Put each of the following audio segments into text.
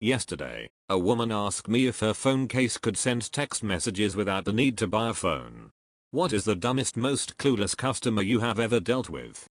Yesterday, a woman asked me if her phone case could send text messages without the need to buy a phone. What is the dumbest, most clueless customer you have ever dealt with?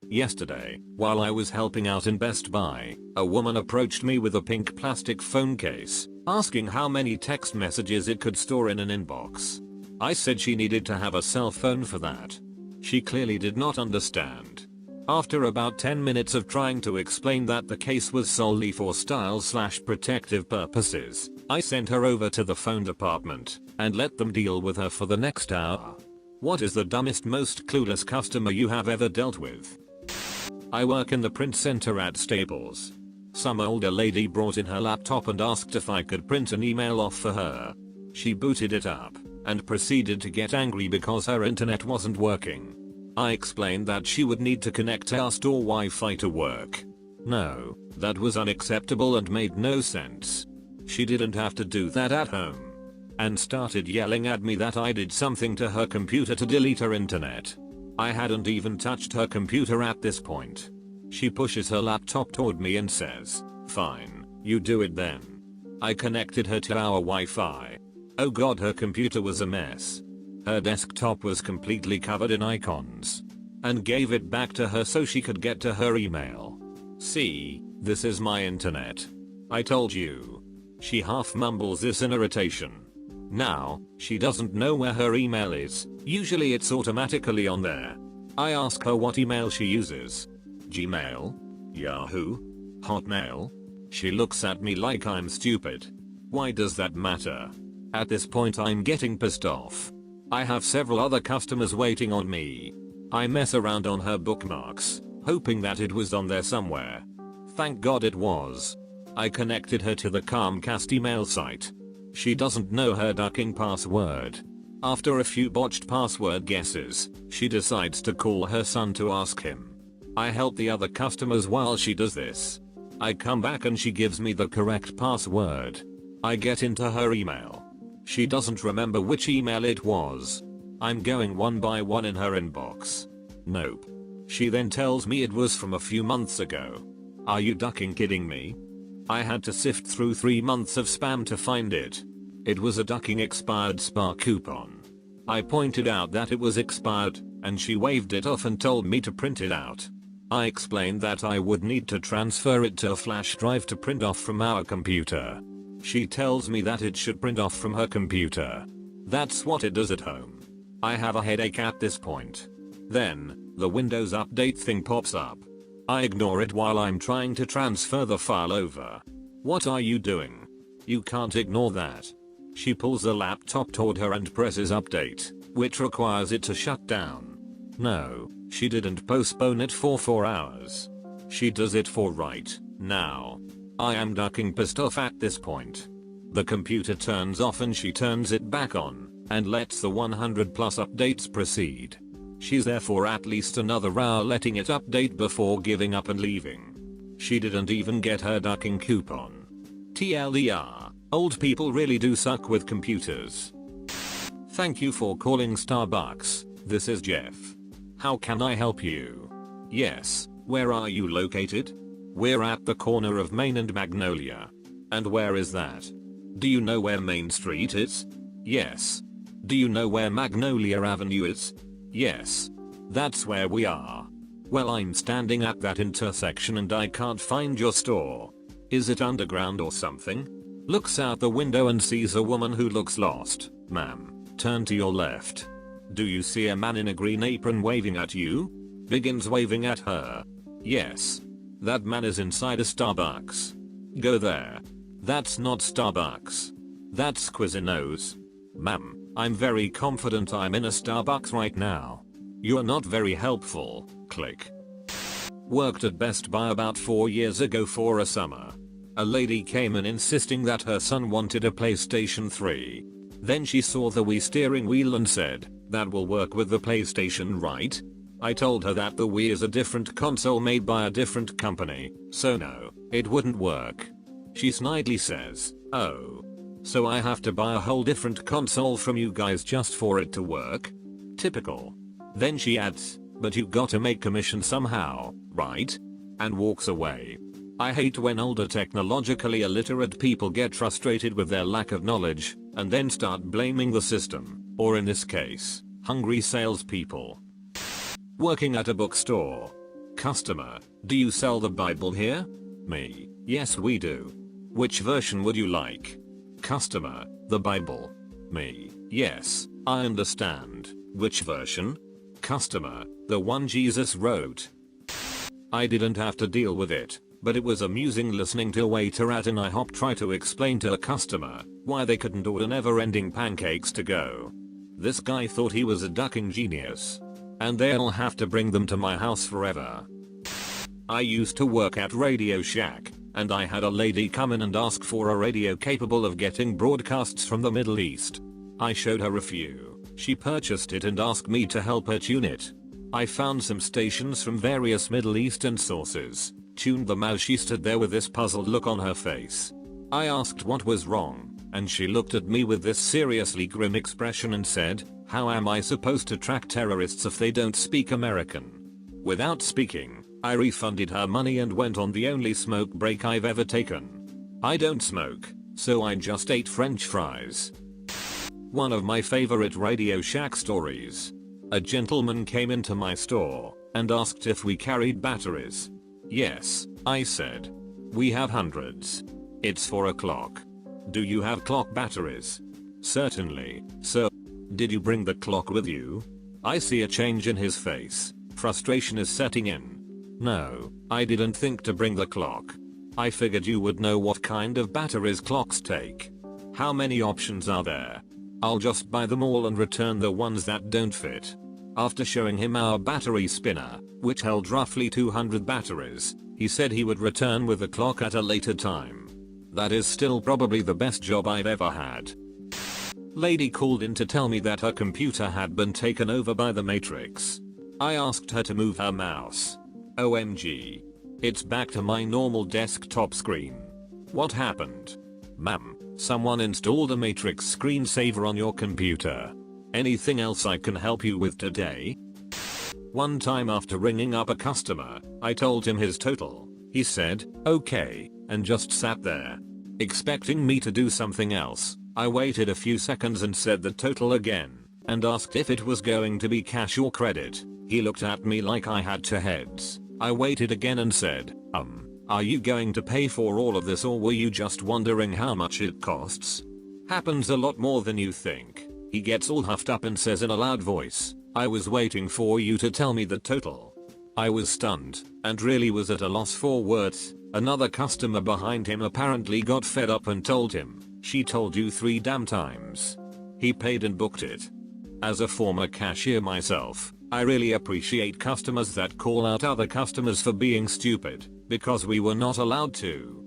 Yesterday, while I was helping out in Best Buy, a woman approached me with a pink plastic phone case, asking how many text messages it could store in an inbox. I said she needed to have a cell phone for that. She clearly did not understand. After about 10 minutes of trying to explain that the case was solely for style/protective purposes, I sent her over to the phone department and let them deal with her for the next hour. What is the dumbest, most clueless customer you have ever dealt with? I work in the print center at Staples. Some older lady brought in her laptop and asked if I could print an email off for her. She booted it up and proceeded to get angry because her internet wasn't working. I explained that she would need to connect our store Wi-Fi to work. No, that was unacceptable and made no sense. She didn't have to do that at home. And started yelling at me that I did something to her computer to delete her internet. I hadn't even touched her computer at this point. She pushes her laptop toward me and says, "Fine, you do it then." I connected her to our Wi-Fi. Oh god, her computer was a mess. Her desktop was completely covered in icons. And gave it back to her so she could get to her email. "See, this is my internet. I told you." She half mumbles this in irritation. Now, she doesn't know where her email is. Usually it's automatically on there. I ask her what email she uses. Gmail? Yahoo? Hotmail? She looks at me like I'm stupid. Why does that matter? At this point I'm getting pissed off. I have several other customers waiting on me. I mess around on her bookmarks, hoping that it was on there somewhere. Thank God it was. I connected her to the Comcast email site. She doesn't know her ducking password. After a few botched password guesses, she decides to call her son to ask him. I help the other customers while she does this. I come back and she gives me the correct password. I get into her email. She doesn't remember which email it was. I'm going one by one in her inbox. Nope. She then tells me it was from a few months ago. Are you ducking kidding me? I had to sift through 3 months of spam to find it. It was a ducking expired spa coupon. I pointed out that it was expired, and she waved it off and told me to print it out. I explained that I would need to transfer it to a flash drive to print off from our computer. She tells me that it should print off from her computer. That's what it does at home. I have a headache at this point. Then, the Windows update thing pops up. I ignore it while I'm trying to transfer the file over. What are you doing? You can't ignore that. She pulls the laptop toward her and presses update, which requires it to shut down. No, she didn't postpone it for 4 hours. She does it for right now. I am ducking pissed off at this point. The computer turns off and she turns it back on, and lets the 100+ updates proceed. She's there for at least another hour letting it update before giving up and leaving. She didn't even get her ducking coupon. TLDR, old people really do suck with computers. Thank you for calling Starbucks, this is Jeff. How can I help you? Yes, where are you located? We're at the corner of Main and Magnolia. And where is that? Do you know where Main Street is? Yes. Do you know where Magnolia Avenue is? Yes. That's where we are. Well, I'm standing at that intersection and I can't find your store. Is it underground or something? Looks out the window and sees a woman who looks lost. Ma'am, turn to your left. Do you see a man in a green apron waving at you? Begins waving at her. Yes. That man is inside a Starbucks. Go there. That's not Starbucks. That's Quizino's. Ma'am, I'm very confident I'm in a Starbucks right now. You're not very helpful. Click. Worked at Best Buy about 4 years ago for a summer. A lady came in insisting that her son wanted a PlayStation 3. Then she saw the Wii steering wheel and said, "That will work with the PlayStation, right?" I told her that the Wii is a different console made by a different company, so no, it wouldn't work. She snidely says, "Oh. So I have to buy a whole different console from you guys just for it to work? Typical." Then she adds, "But you gotta make commission somehow, right?" And walks away. I hate when older technologically illiterate people get frustrated with their lack of knowledge and then start blaming the system, or in this case, hungry salespeople. Working at a bookstore. Customer, do you sell the Bible here? Me, yes we do. Which version would you like? Customer, the Bible. Me, yes, I understand. Which version? Customer, the one Jesus wrote. I didn't have to deal with it, but it was amusing listening to a waiter at an IHOP try to explain to a customer why they couldn't order never-ending pancakes to go. This guy thought he was a ducking genius. And they'll have to bring them to my house forever. I used to work at Radio Shack, and I had a lady come in and ask for a radio capable of getting broadcasts from the Middle East. I showed her a few. She purchased it and asked me to help her tune it. I found some stations from various Middle Eastern sources, tuned them as she stood there with this puzzled look on her face. I asked what was wrong, and she looked at me with this seriously grim expression and said, "How am I supposed to track terrorists if they don't speak American?" Without speaking, I refunded her money and went on the only smoke break I've ever taken. I don't smoke, so I just ate French fries. One of my favorite Radio Shack stories. A gentleman came into my store and asked if we carried batteries. Yes, I said. We have hundreds. It's 4 o'clock. Do you have clock batteries? Certainly, sir. Did you bring the clock with you? I see a change in his face. Frustration is setting in. No, I didn't think to bring the clock. I figured you would know what kind of batteries clocks take. How many options are there? I'll just buy them all and return the ones that don't fit. After showing him our battery spinner, which held roughly 200 batteries, he said he would return with the clock at a later time. That is still probably the best job I've ever had. Lady called in to tell me that her computer had been taken over by the Matrix. I asked her to move her mouse. OMG. It's back to my normal desktop screen. What happened? Ma'am, someone installed a Matrix screensaver on your computer. Anything else I can help you with today? One time after ringing up a customer, I told him his total. He said, "Okay," and just sat there. Expecting me to do something else, I waited a few seconds and said the total again, and asked if it was going to be cash or credit. He looked at me like I had two heads. I waited again and said, are you going to pay for all of this or were you just wondering how much it costs? Happens a lot more than you think. He gets all huffed up and says in a loud voice, "I was waiting for you to tell me the total." I was stunned, and really was at a loss for words. Another customer behind him apparently got fed up and told him, "She told you 3 damn times." He paid and booked it. As a former cashier myself, I really appreciate customers that call out other customers for being stupid, because we were not allowed to.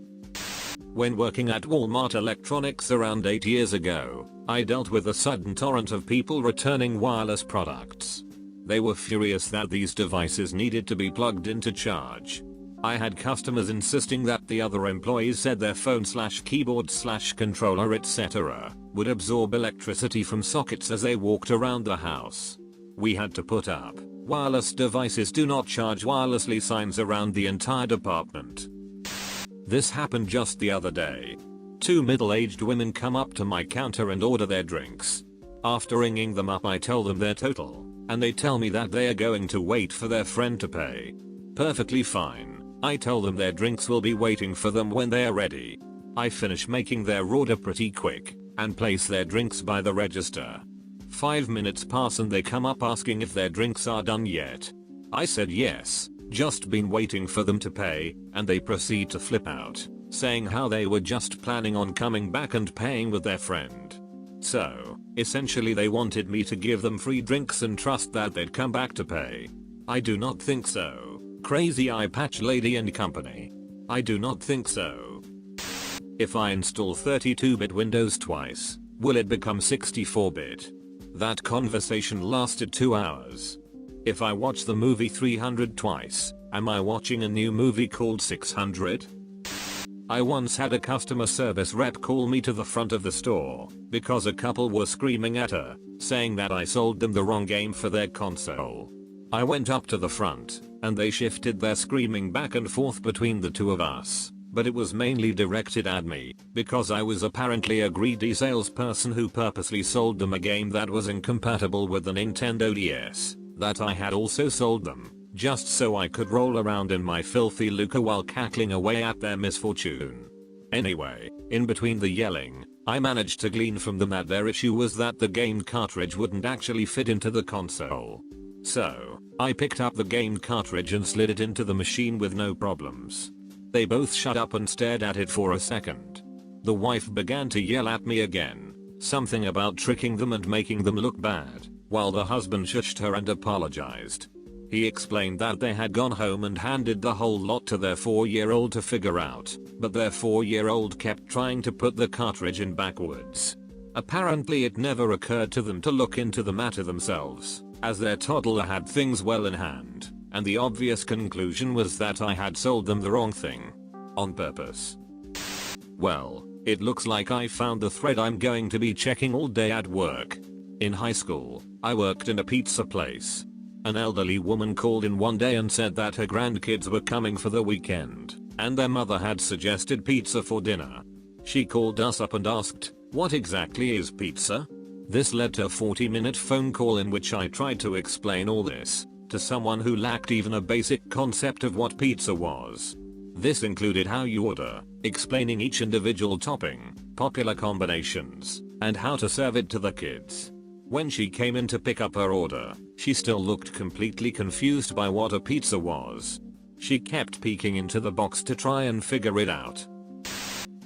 When working at Walmart Electronics around 8 years ago, I dealt with a sudden torrent of people returning wireless products. They were furious that these devices needed to be plugged in to charge. I had customers insisting that the other employees said their phone/keyboard/controller etc. would absorb electricity from sockets as they walked around the house. We had to put up "wireless devices do not charge wirelessly" signs around the entire department. This happened just the other day. 2 middle-aged women come up to my counter and order their drinks. After ringing them up I tell them their total, and they tell me that they are going to wait for their friend to pay. Perfectly fine. I tell them their drinks will be waiting for them when they are ready. I finish making their order pretty quick, and place their drinks by the register. 5 minutes pass and they come up asking if their drinks are done yet. I said yes, just been waiting for them to pay, and they proceed to flip out, saying how they were just planning on coming back and paying with their friend. So, essentially they wanted me to give them free drinks and trust that they'd come back to pay. I do not think so. Crazy eye patch lady and company. I do not think so. If I install 32-bit Windows twice, will it become 64-bit? That conversation lasted 2 hours. If I watch the movie 300 twice, am I watching a new movie called 600? I once had a customer service rep call me to the front of the store because a couple were screaming at her, saying that I sold them the wrong game for their console. I went up to the front, and they shifted their screaming back and forth between the two of us, but it was mainly directed at me, because I was apparently a greedy salesperson who purposely sold them a game that was incompatible with the Nintendo DS, that I had also sold them, just so I could roll around in my filthy lucre while cackling away at their misfortune. Anyway, in between the yelling, I managed to glean from them that their issue was that the game cartridge wouldn't actually fit into the console. So, I picked up the game cartridge and slid it into the machine with no problems. They both shut up and stared at it for a second. The wife began to yell at me again, something about tricking them and making them look bad, while the husband shushed her and apologized. He explained that they had gone home and handed the whole lot to their 4-year-old to figure out, but their 4-year-old kept trying to put the cartridge in backwards. Apparently it never occurred to them to look into the matter themselves, as their toddler had things well in hand, and the obvious conclusion was that I had sold them the wrong thing. On purpose. Well, it looks like I found the thread I'm going to be checking all day at work. In high school, I worked in a pizza place. An elderly woman called in one day and said that her grandkids were coming for the weekend, and their mother had suggested pizza for dinner. She called us up and asked, "What exactly is pizza?" This led to a 40-minute phone call in which I tried to explain all this to someone who lacked even a basic concept of what pizza was. This included how you order, explaining each individual topping, popular combinations, and how to serve it to the kids. When she came in to pick up her order, she still looked completely confused by what a pizza was. She kept peeking into the box to try and figure it out.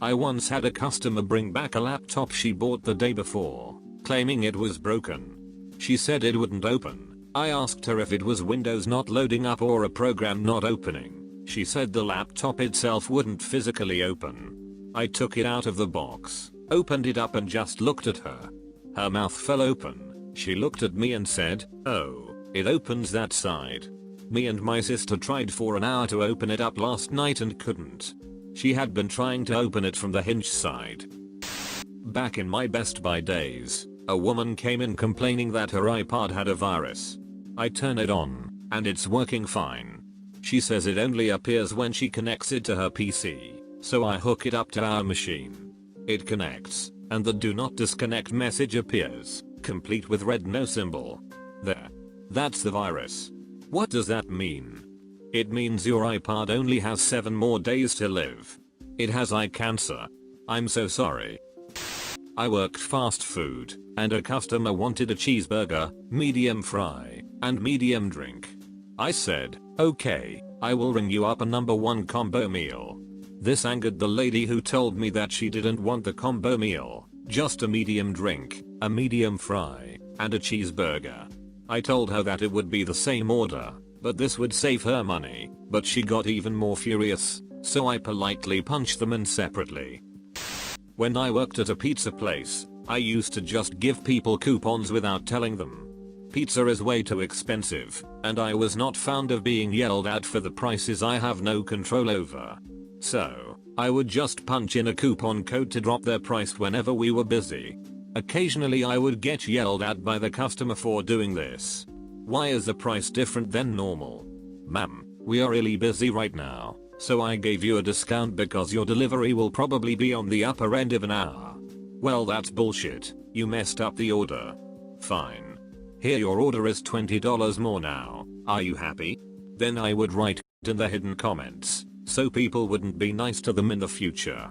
I once had a customer bring back a laptop she bought the day before, claiming it was broken. She said it wouldn't open. I asked her if it was Windows not loading up or a program not opening. She said the laptop itself wouldn't physically open. I took it out of the box, opened it up and just looked at her. Her mouth fell open. She looked at me and said, "Oh, it opens that side." Me and my sister tried for an hour to open it up last night and couldn't. She had been trying to open it from the hinge side. Back in my Best Buy days, a woman came in complaining that her iPod had a virus. I turn it on, and it's working fine. She says it only appears when she connects it to her PC, so I hook it up to our machine. It connects, and the do not disconnect message appears, complete with red no symbol. There. That's the virus. What does that mean? It means your iPod only has 7 more days to live. It has eye cancer. I'm so sorry. I worked fast food, and a customer wanted a cheeseburger, medium fry, and medium drink. I said, "Okay, I will ring you up a #1 combo meal." This angered the lady who told me that she didn't want the combo meal, just a medium drink, a medium fry, and a cheeseburger. I told her that it would be the same order, but this would save her money, but she got even more furious, so I politely punched them in separately. When I worked at a pizza place, I used to just give people coupons without telling them. Pizza is way too expensive, and I was not fond of being yelled at for the prices I have no control over. So, I would just punch in a coupon code to drop their price whenever we were busy. Occasionally I would get yelled at by the customer for doing this. "Why is the price different than normal?" "Ma'am, we are really busy right now, so I gave you a discount because your delivery will probably be on the upper end of an hour." "Well, that's bullshit. You messed up the order." "Fine. Here, your order is $20 more now. Are you happy?" Then I would write in the hidden comments, so people wouldn't be nice to them in the future.